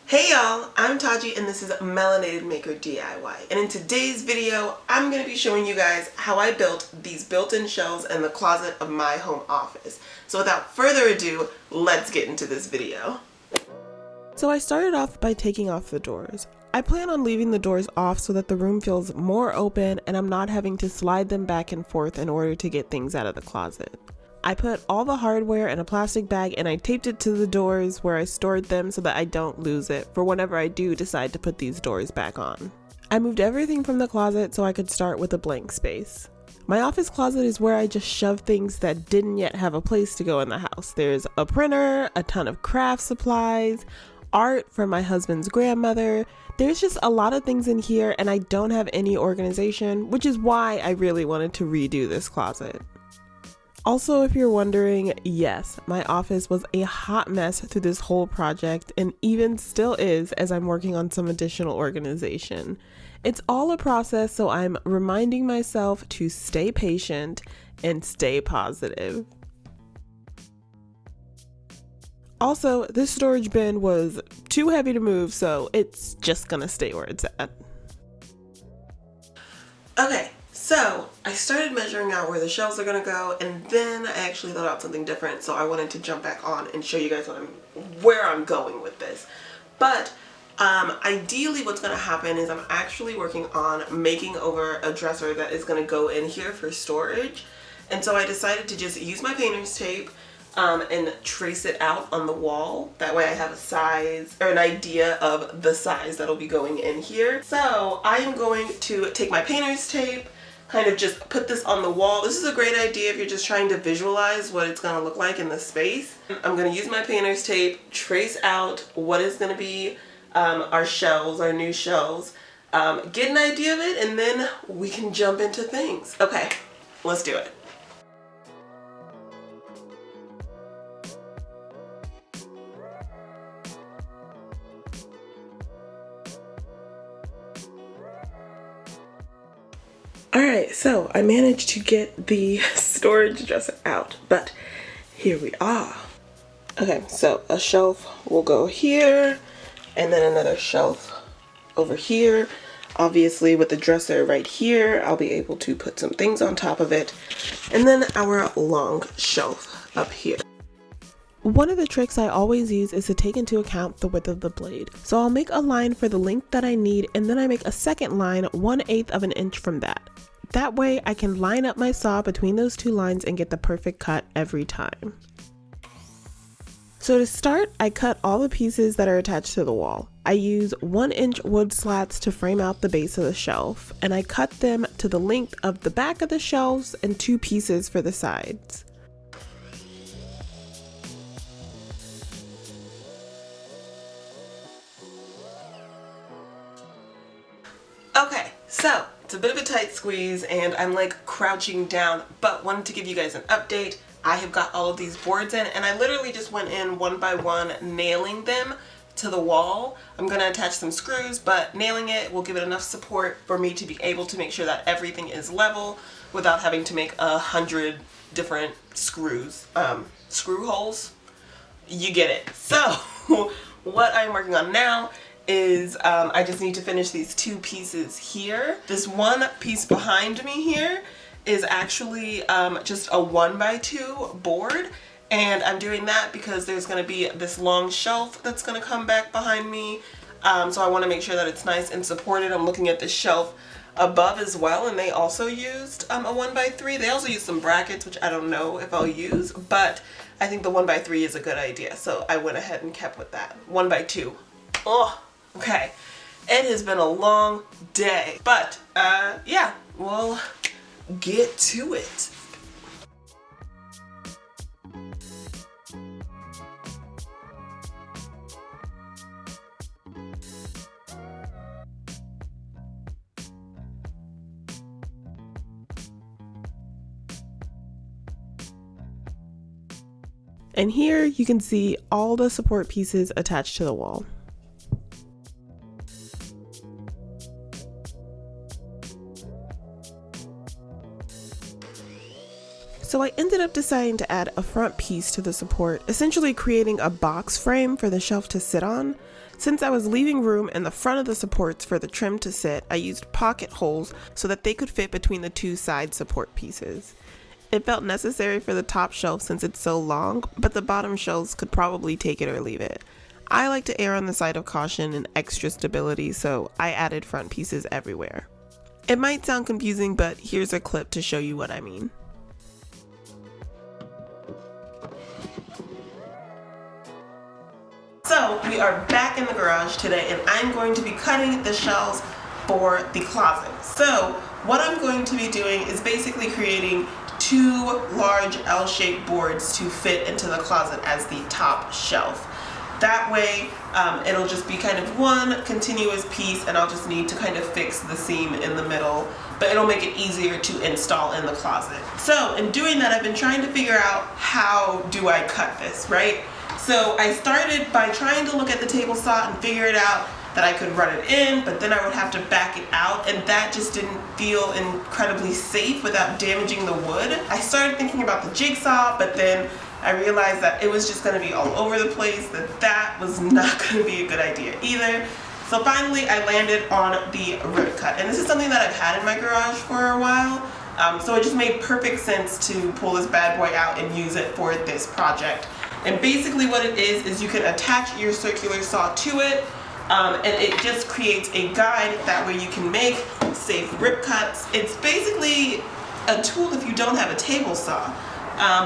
Hey y'all, I'm Taji and this is Melanated Maker DIY, and in today's video I'm going to be showing you guys how I built these built-in shelves in the closet of my home office. So without further ado, let's get into this video. So I started off by taking off the doors. I plan on leaving the doors off so that the room feels more open and I'm not having to slide them back and forth in order to get things out of the closet. I put all the hardware in a plastic bag and I taped it to the doors where I stored them so that I don't lose it for whenever I do decide to put these doors back on. I moved everything from the closet so I could start with a blank space. My office closet is where I just shove things that didn't yet have a place to go in the house. There's a printer, a ton of craft supplies, art from my husband's grandmother. There's just a lot of things in here and I don't have any organization, which is why I really wanted to redo this closet. Also, if you're wondering, yes, my office was a hot mess through this whole project and even still is as I'm working on some additional organization. It's all a process, so I'm reminding myself to stay patient and stay positive. Also, this storage bin was too heavy to move, so it's just gonna stay where it's at. Okay. So I started measuring out where the shelves are going to go, and then I actually thought out something different, so I wanted to jump back on and show you guys where I'm going with this. But ideally what's going to happen is I'm actually working on making over a dresser that is going to go in here for storage. And so I decided to just use my painter's tape and trace it out on the wall. That way I have a size or an idea of the size that'll be going in here. So I am going to take my painter's tape, kind of just put this on the wall. This is a great idea if you're just trying to visualize what it's going to look like in the space. I'm going to use my painter's tape, trace out what is going to be our shelves, our new shelves, get an idea of it, and then we can jump into things. Okay, let's do it. Alright, so I managed to get the storage dresser out, but here we are. Okay, so a shelf will go here, and then another shelf over here. Obviously with the dresser right here, I'll be able to put some things on top of it, and then our long shelf up here. One of the tricks I always use is to take into account the width of the blade. So I'll make a line for the length that I need, and then I make a second line 1/8 of an inch from that. That way I can line up my saw between those two lines and get the perfect cut every time. So to start, I cut all the pieces that are attached to the wall. I use 1-inch wood slats to frame out the base of the shelf, and I cut them to the length of the back of the shelves and 2 pieces for the sides. Okay, so it's a bit of a tight squeeze and I'm like crouching down, but wanted to give you guys an update. I have got all of these boards in and I literally just went in one by one, nailing them to the wall. I'm going to attach some screws, but nailing it will give it enough support for me to be able to make sure that everything is level without having to make 100 different screws, screw holes. You get it. So what I'm working on now is I just need to finish these 2 pieces here. This one piece behind me here is actually just a 1x2 board, and I'm doing that because there's going to be this long shelf that's going to come back behind me, so I want to make sure that it's nice and supported. I'm looking at the shelf above as well, and they also used a 1x3. They also used some brackets, which I don't know if I'll use, but I think the 1x3 is a good idea, so I went ahead and kept with that. 1x2. Oh, okay. It has been a long day, but yeah, we'll get to it. And here you can see all the support pieces attached to the wall. So I ended up deciding to add a front piece to the support, essentially creating a box frame for the shelf to sit on. Since I was leaving room in the front of the supports for the trim to sit, I used pocket holes so that they could fit between the two side support pieces. It felt necessary for the top shelf since it's so long, but the bottom shelves could probably take it or leave it. I like to err on the side of caution and extra stability, so I added front pieces everywhere. It might sound confusing, but here's a clip to show you what I mean. So we are back in the garage today and I'm going to be cutting the shelves for the closet. So what I'm going to be doing is basically creating two large L-shaped boards to fit into the closet as the top shelf. That way it'll just be kind of one continuous piece and I'll just need to kind of fix the seam in the middle, but it'll make it easier to install in the closet. So in doing that, I've been trying to figure out how do I cut this, right? So I started by trying to look at the table saw and figure it out that I could run it in, but then I would have to back it out, and that just didn't feel incredibly safe without damaging the wood. I started thinking about the jigsaw, but then I realized that it was just going to be all over the place, that was not going to be a good idea either. So finally I landed on the Rip Cut, and this is something that I've had in my garage for a while, so it just made perfect sense to pull this bad boy out and use it for this project. And basically what it is you can attach your circular saw to it, and it just creates a guide. That way you can make safe rip cuts. It's basically a tool if you don't have a table saw,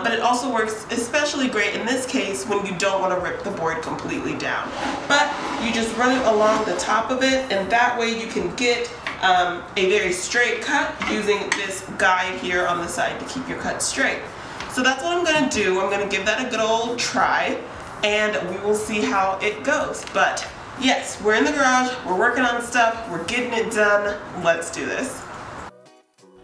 but it also works especially great in this case when you don't want to rip the board completely down. But you just run it along the top of it, and that way you can get a very straight cut using this guide here on the side to keep your cut straight. So that's what I'm going to do. I'm going to give that a good old try and we will see how it goes. But yes, we're in the garage, we're working on stuff, we're getting it done. Let's do this.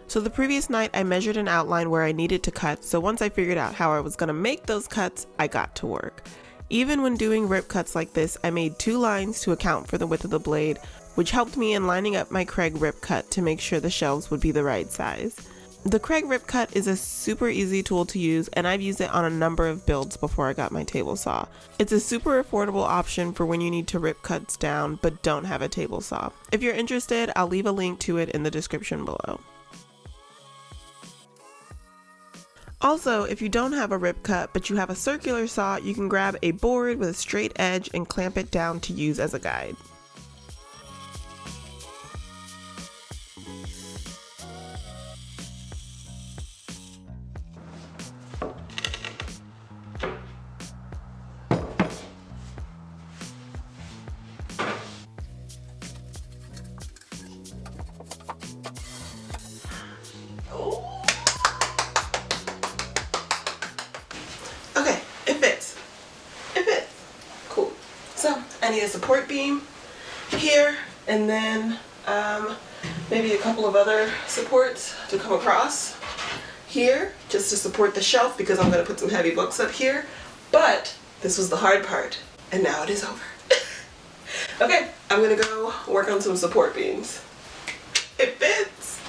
So the previous night I measured an outline where I needed to cut, so once I figured out how I was going to make those cuts, I got to work. Even when doing rip cuts like this, I made 2 lines to account for the width of the blade, which helped me in lining up my Kreg Rip Cut to make sure the shelves would be the right size. The Kreg Rip Cut is a super easy tool to use, and I've used it on a number of builds before I got my table saw. It's a super affordable option for when you need to rip cuts down but don't have a table saw. If you're interested, I'll leave a link to it in the description below. Also, if you don't have a rip cut but you have a circular saw, you can grab a board with a straight edge and clamp it down to use as a guide. Okay, it fits. Cool. So I need a support beam here, and then maybe a couple of other supports to come across here just to support the shelf, because I'm going to put some heavy books up here. But this was the hard part, and now it is over. Okay, I'm going to go work on some support beams. It fits!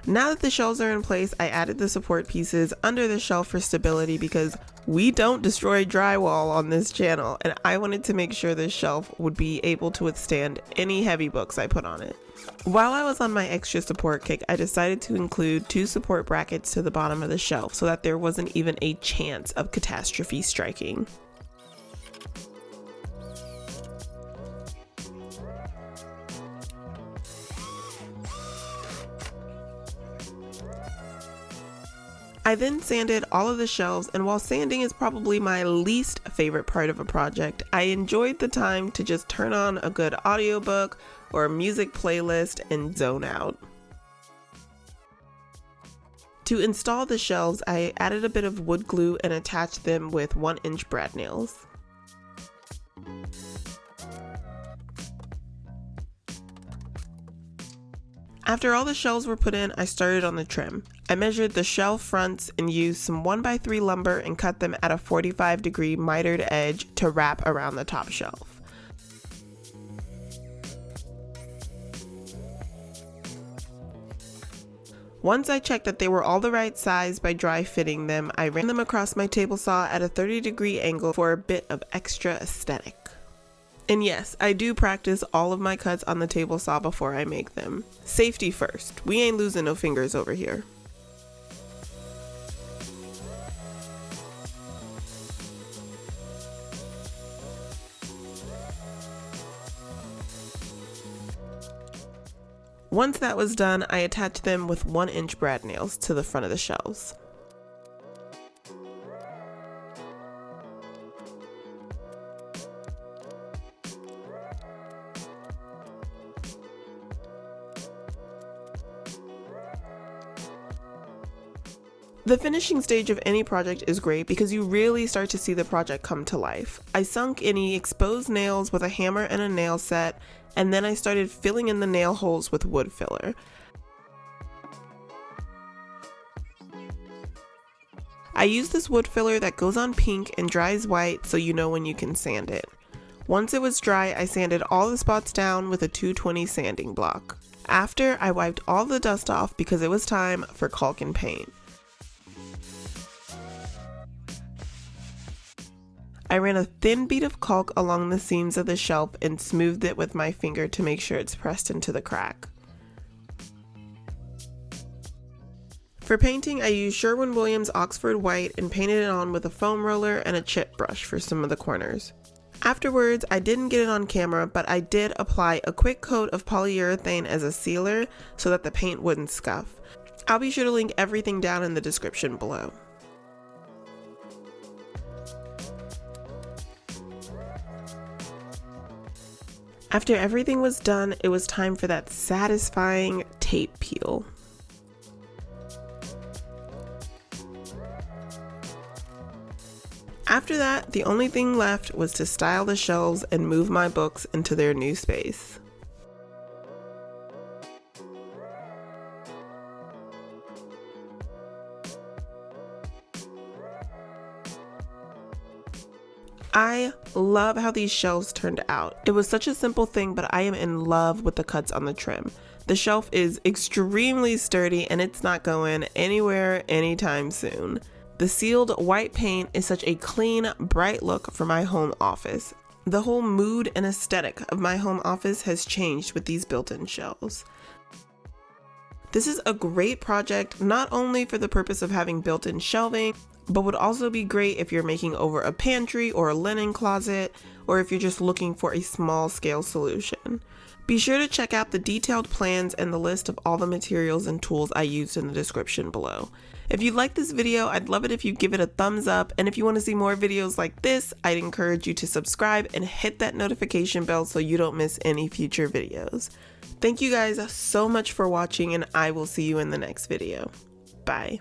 Now that the shelves are in place, I added the support pieces under the shelf for stability because we don't destroy drywall on this channel, and I wanted to make sure this shelf would be able to withstand any heavy books I put on it. While I was on my extra support kick, I decided to include 2 support brackets to the bottom of the shelf so that there wasn't even a chance of catastrophe striking. I then sanded all of the shelves, and while sanding is probably my least favorite part of a project, I enjoyed the time to just turn on a good audiobook or a music playlist and zone out. To install the shelves, I added a bit of wood glue and attached them with 1-inch brad nails. After all the shelves were put in, I started on the trim. I measured the shelf fronts and used some 1x3 lumber and cut them at a 45-degree mitered edge to wrap around the top shelf. Once I checked that they were all the right size by dry fitting them, I ran them across my table saw at a 30-degree angle for a bit of extra aesthetic. And yes, I do practice all of my cuts on the table saw before I make them. Safety first. We ain't losing no fingers over here. Once that was done, I attached them with 1-inch brad nails to the front of the shelves. The finishing stage of any project is great because you really start to see the project come to life. I sunk any exposed nails with a hammer and a nail set, and then I started filling in the nail holes with wood filler. I use this wood filler that goes on pink and dries white so you know when you can sand it. Once it was dry, I sanded all the spots down with a 220 sanding block. After, I wiped all the dust off because it was time for caulk and paint. I ran a thin bead of caulk along the seams of the shelf and smoothed it with my finger to make sure it's pressed into the crack. For painting, I used Sherwin Oxford White and painted it on with a foam roller and a chip brush for some of the corners. Afterwards, I didn't get it on camera, but I did apply a quick coat of polyurethane as a sealer so that the paint wouldn't scuff. I'll be sure to link everything down in the description below. After everything was done, it was time for that satisfying tape peel. After that, the only thing left was to style the shelves and move my books into their new space. I love how these shelves turned out. It was such a simple thing, but I am in love with the cuts on the trim. The shelf is extremely sturdy and it's not going anywhere anytime soon. The sealed white paint is such a clean, bright look for my home office. The whole mood and aesthetic of my home office has changed with these built-in shelves. This is a great project, not only for the purpose of having built-in shelving, but would also be great if you're making over a pantry or a linen closet, or if you're just looking for a small scale solution. Be sure to check out the detailed plans and the list of all the materials and tools I used in the description below. If you like this video, I'd love it if you give it a thumbs up, and if you want to see more videos like this, I'd encourage you to subscribe and hit that notification bell so you don't miss any future videos. Thank you guys so much for watching, and I will see you in the next video. Bye.